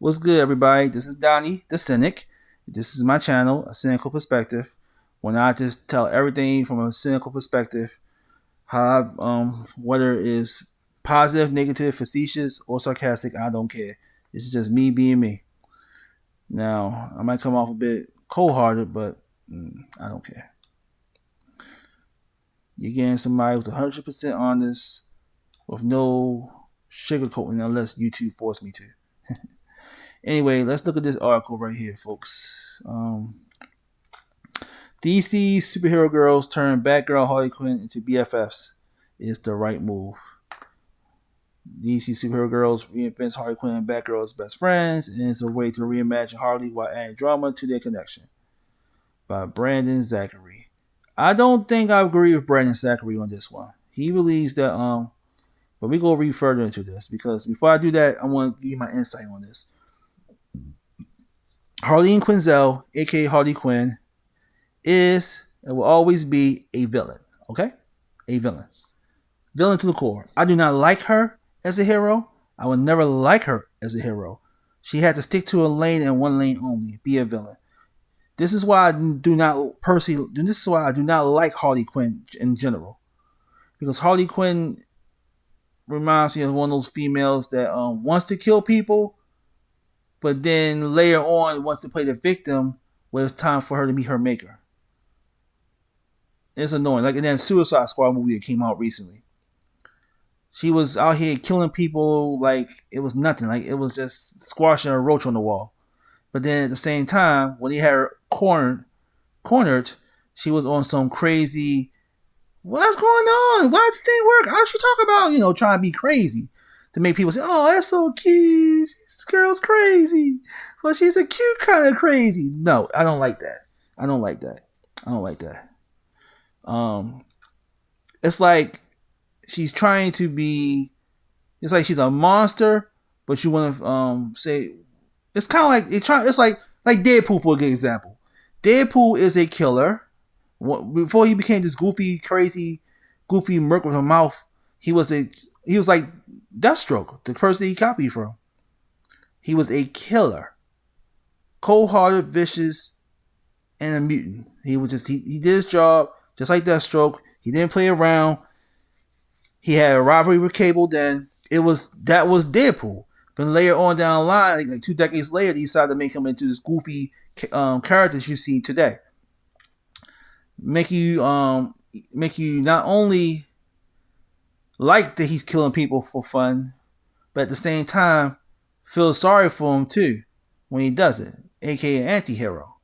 What's good, everybody? This is Donnie, the Cynic. This is my channel, A Cynical Perspective, when I just tell everything from a cynical perspective, whether it's positive, negative, facetious, or sarcastic, I don't care. It's just me being me. Now, I might come off a bit cold-hearted, but I don't care. You're getting somebody who's 100% honest, with no sugarcoating, unless YouTube force me to. Anyway, let's look at this article right here, folks. DC superhero girls turn Batgirl Harley Quinn into BFFs is the right move. DC superhero girls reinvents Harley Quinn and Batgirl as best friends, and it's a way to reimagine Harley while adding drama to their connection. By Brandon Zachary. I don't think I agree with Brandon Zachary on this one. He believes that but we go read further into this because before I do that, I want to give you my insight on this. Harleen Quinzel, aka Harley Quinn, is and will always be a villain. Okay? A villain. Villain to the core. I do not like her as a hero. I would never like her as a hero. She had to stick to a lane and one lane only. Be a villain. This is why I do not personally. This is why I do not like Harley Quinn in general, because Harley Quinn reminds me of one of those females that wants to kill people, but then later on wants to play the victim when it's time for her to meet her maker. It's annoying. Like in that Suicide Squad movie that came out recently. She was out here killing people like it was nothing. Like it was just squashing a roach on the wall. But then at the same time, when he had her cornered, she was on some crazy, what's going on? Why does this thing work? How she talk about, trying to be crazy. To make people say, oh, that's so cute. This girl's crazy. Well, she's a cute kind of crazy. No, I don't like that. I don't like that. I don't like that. It's like she's trying to be. It's like she's a monster, but you want to say it's kind of like it's like Deadpool for a good example. Deadpool is a killer. Before he became this goofy, crazy, goofy merc with a mouth, he was like Deathstroke, the person he copied from. He was a killer, cold-hearted, vicious, and a mutant. He was just he did his job just like Deathstroke. He didn't play around. He had a rivalry with Cable. Then that was Deadpool. But later on down the line, like 2 decades later, they decided to make him into this goofy character you see today. Make you not only like that he's killing people for fun, but at the same time feel sorry for him too when he does it, aka an anti-hero.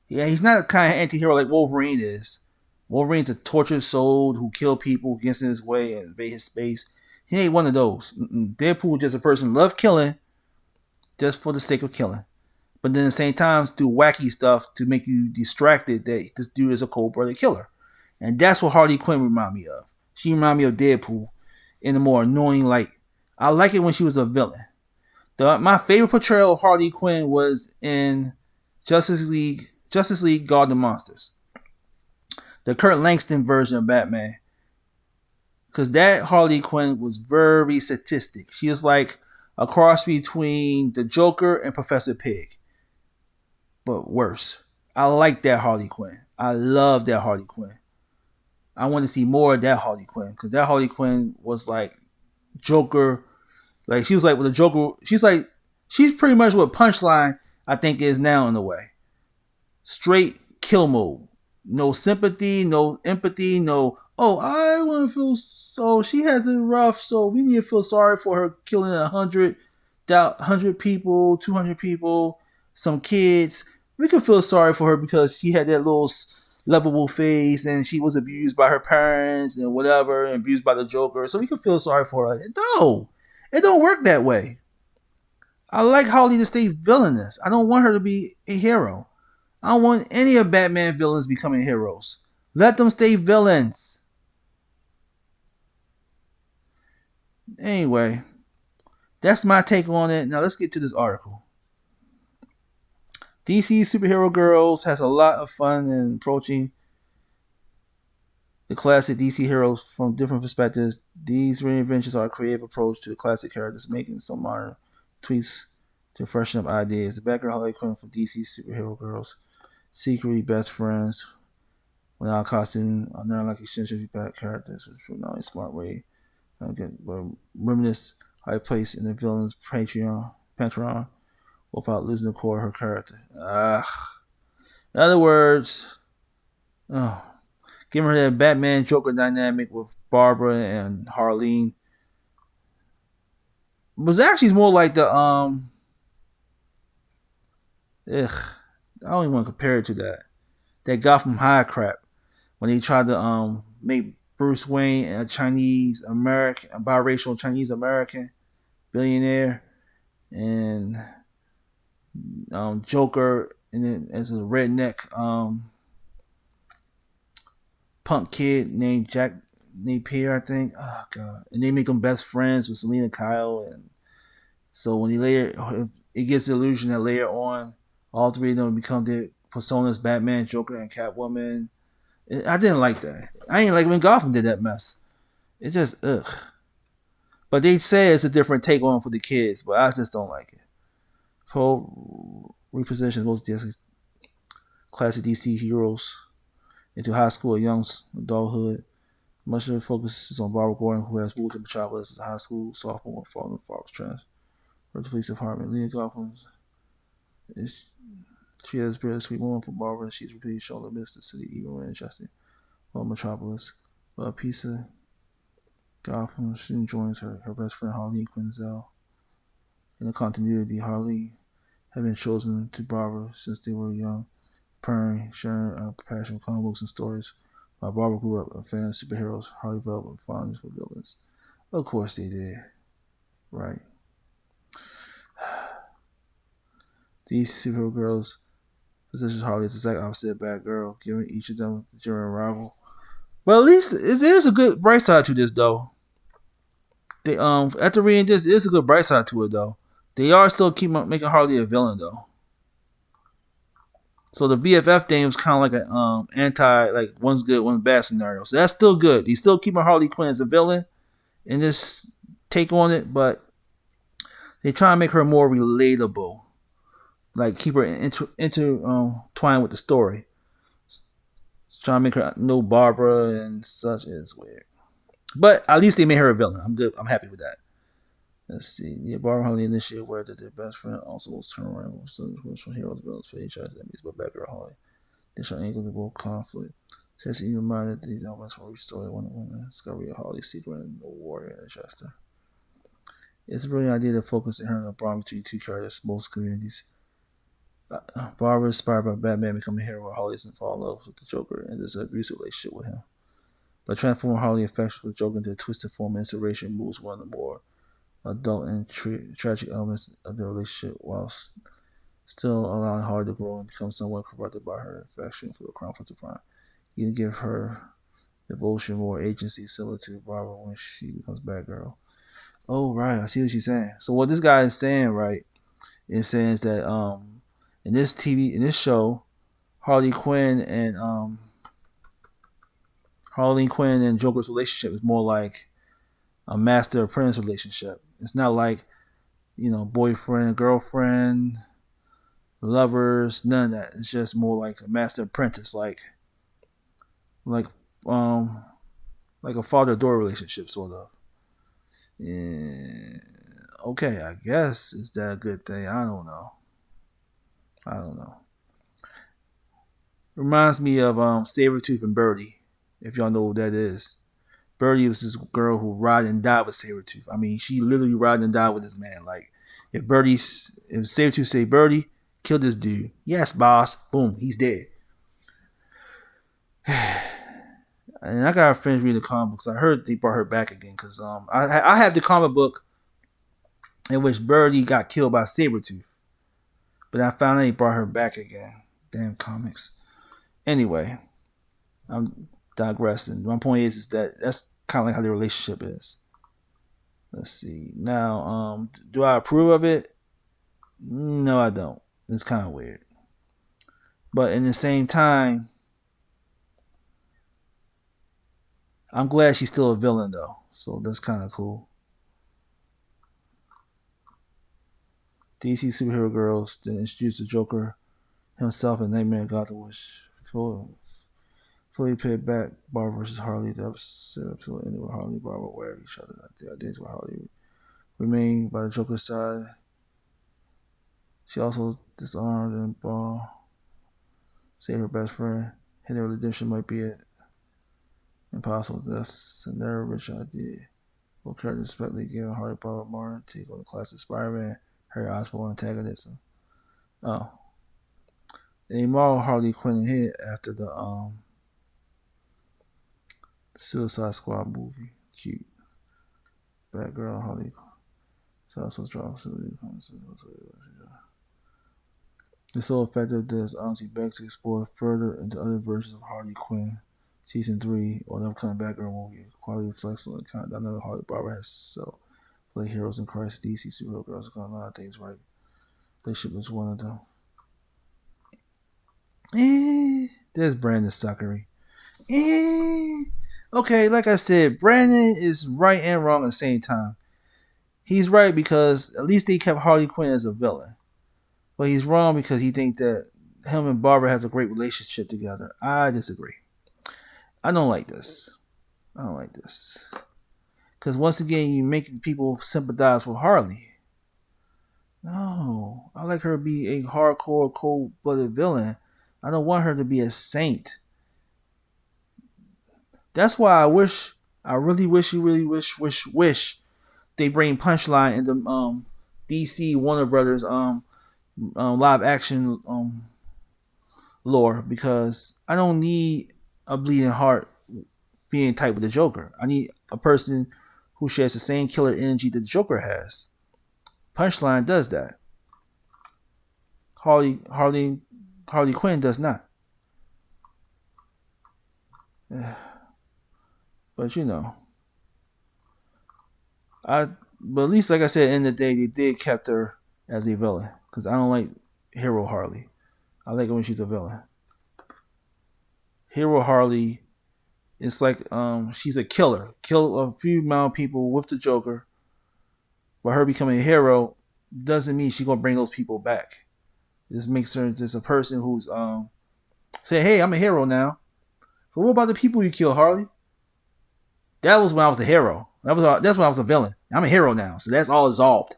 Yeah, he's not a kind of anti-hero like Wolverine is. Wolverine's a tortured soul who kill people, gets in his way, and invade his space. He ain't one of those. Deadpool just a person who loves killing just for the sake of killing. But then at the same time do wacky stuff to make you distracted that this dude is a cold-blooded killer. And that's what Harley Quinn remind me of. She remind me of Deadpool in a more annoying light. I like it when she was a villain. My favorite portrayal of Harley Quinn was in Justice League God the Monsters. The Kurt Langston version of Batman. Because that Harley Quinn was very sadistic. She was like a cross between the Joker and Professor Pig. But worse. I like that Harley Quinn. I love that Harley Quinn. I want to see more of that Harley Quinn. Because that Harley Quinn was like Joker. Like she was like with the Joker. She's pretty much what Punchline I think is now in a way. Straight kill mode. No sympathy, no empathy, no, oh, I want to feel so, she has it rough, so we need to feel sorry for her killing 100 people, 200 people, some kids. We can feel sorry for her because she had that little lovable face and she was abused by her parents and whatever, and abused by the Joker, so we can feel sorry for her. No, it don't work that way. I like Harley to stay villainous. I don't want her to be a hero. I don't want any of Batman villains becoming heroes. Let them stay villains. Anyway, that's my take on it. Now let's get to this article. DC Superhero Girls has a lot of fun in approaching the classic DC heroes from different perspectives. These reinventions are a creative approach to the classic characters, making some modern tweets to freshen up ideas. The background Harley Quinn from DC superhero girls, secretly best friends without costume, are not like essentially bad characters, which is not a smart way. Again, but reminisce high place in the villain's Patreon without losing the core of her character. In other words, oh, giving her that Batman Joker dynamic with Barbara and Harleen was actually more like the I don't even want to compare it to that Gotham High crap when he tried to make Bruce Wayne a Chinese American, a biracial Chinese American billionaire, and Joker, and then as a redneck punk kid named Jack Napier, I think. Oh god! And they make them best friends with Selena Kyle, and so when he later, it gets the illusion that later on, all three of them become their personas: Batman, Joker, and Catwoman. I didn't like that. I didn't like when Gotham did that mess. It just ugh. But they say it's a different take on it for the kids, but I just don't like it. So repositions most classic DC heroes into high school or young adulthood. Much of the focus is on Barbara Gordon, who has moved to Metropolis as a high school sophomore following Fox trends. For the police department, Leah Gotham's is she has a sweet woman for Barbara. She's repeatedly shown to miss the city even when adjusting on Metropolis. But a piece of Gotham soon joins her best friend Harley Quinzel. In the continuity, Harley had been chosen to Barbara since they were young, purring, sharing a passion for comic books and stories. While Barbara grew up a fan of superheroes, Harley developed a fondness for villains. Of course they did. Right. These superhero girls positions Harley as the exact opposite of Batgirl, giving each of them a genuine rival. Well, at least there's a good bright side to this, though. They after reading this, there's a good bright side to it, though. They are still keep making Harley a villain, though. So the BFF thing was kind of like an anti, like one's good, one's bad scenario. So that's still good. They still keeping Harley Quinn as a villain in this take on it, but they try to make her more relatable. Like keep her intertwined with the story. Trying to make her know Barbara and such is weird. But at least they made her a villain. I'm good. I'm happy with that. Let's see. Yeah, Barbara and Harley initially aware that their best friend also was turn around with some heroes villains for each other's enemies, but Becker and Harley. They shall angle the world conflict. Says even reminded that these elements will restore one of the discovery of Harley's secret and the warrior and Chester. It's a brilliant idea to focus on her and the bond between two characters, most communities. Barbara is inspired by Batman becoming a hero while Harley doesn't fall in love with the Joker and there's an abusive relationship with him. By transforming Harley's affection for the Joker into a twisted form, inspiration moves one of the more adult and tragic elements of their relationship while still allowing Harley to grow and become somewhat corrupted by her affection for the Crown Prince of Crime. You can give her devotion more agency similar to Barbara when she becomes Batgirl. Oh, right. I see what she's saying. So what this guy is saying, right, is saying that in this show, Harley Quinn and Joker's relationship is more like a master apprentice relationship. It's not like, boyfriend, girlfriend, lovers, none of that. It's just more like a master apprentice, like a father-daughter relationship, sort of. Yeah. Okay, I guess is that a good thing? I don't know. Reminds me of Sabretooth and Birdie, if y'all know who that is. Birdie was this girl who ride and died with Sabretooth. I mean, she literally ride and died with this man. Like, if Sabretooth say, Birdie, kill this dude. Yes, boss. Boom, he's dead. And I gotta finish reading the comic books. I heard they brought her back again because I have the comic book in which Birdie got killed by Sabretooth. But I found out they brought her back again. Damn comics. Anyway, I'm digressing. My point is that that's kind of like how the relationship is. Let's see. Now, do I approve of it? No, I don't. It's kind of weird. But in the same time, I'm glad she's still a villain though. So that's kind of cool. DC superhero girls then introduced the Joker himself in Nightmare Gotham, which fully paid back Barbara versus Harley. The episode ended with Harley and Barbara wearing each other. The identical Harley remained by the Joker's side. She also disarmed and saved her best friend. Hitting her redemption might be it. Impossible. That's a never rich idea. Both characters expectedly given Harley Barbara Martin take on the classic Spider-Man, Harry Osborn antagonism. Oh. A Marvel Harley Quinn hit after the Suicide Squad movie. Cute. Batgirl Harley. So also dropped. It's so effective that it's honestly begs to explore further into other versions of Harley Quinn. Season 3 or the upcoming Batgirl movie. Quality reflects on the kind of dynamic Harley Barbara has so play heroes in Christ. DC superhero girls got a lot of things right. Relationship is one of them. There's Brandon Suckery. Okay, like I said, Brandon is right and wrong at the same time. He's right because at least they kept Harley Quinn as a villain. But he's wrong because he thinks that him and Barbara have a great relationship together. I disagree. I don't like this. Because once again, you make people sympathize with Harley. No. I like her to be a hardcore, cold-blooded villain. I don't want her to be a saint. That's why I really wish they bring Punchline into DC Warner Brothers live action lore, because I don't need a bleeding heart being tight with the Joker. I need a person who shares the same killer energy that the Joker has. Punchline does that. Harley Quinn does not. But but at least, like I said, at the end of the day, they did kept her as a villain, because I don't like Hero Harley. I like it when she's a villain. Hero Harley, it's like she's a killer. Kill a few amount of people with the Joker. But her becoming a hero doesn't mean she's gonna bring those people back. This makes her just a person who's say, hey, I'm a hero now. But what about the people you kill, Harley? That was when I was a hero. That's when I was a villain. I'm a hero now, so that's all dissolved.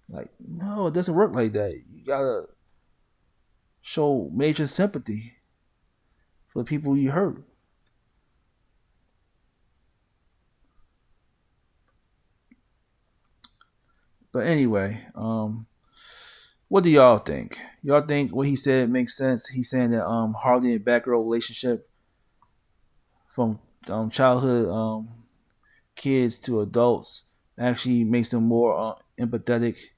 Like, no, it doesn't work like that. You gotta show major sympathy for the people you hurt. But anyway, what do y'all think? Y'all think what he said makes sense? He's saying that Harley and Batgirl relationship from childhood kids to adults actually makes them more empathetic,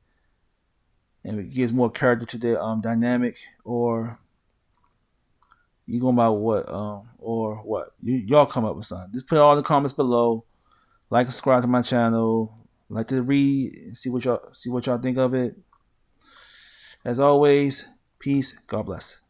and it gives more character to their dynamic. Or you going by what or what? Y'all come up with something. Just put it all in the comments below. Like and subscribe to my channel. Like to read and see what y'all think of it. As always, peace. God bless.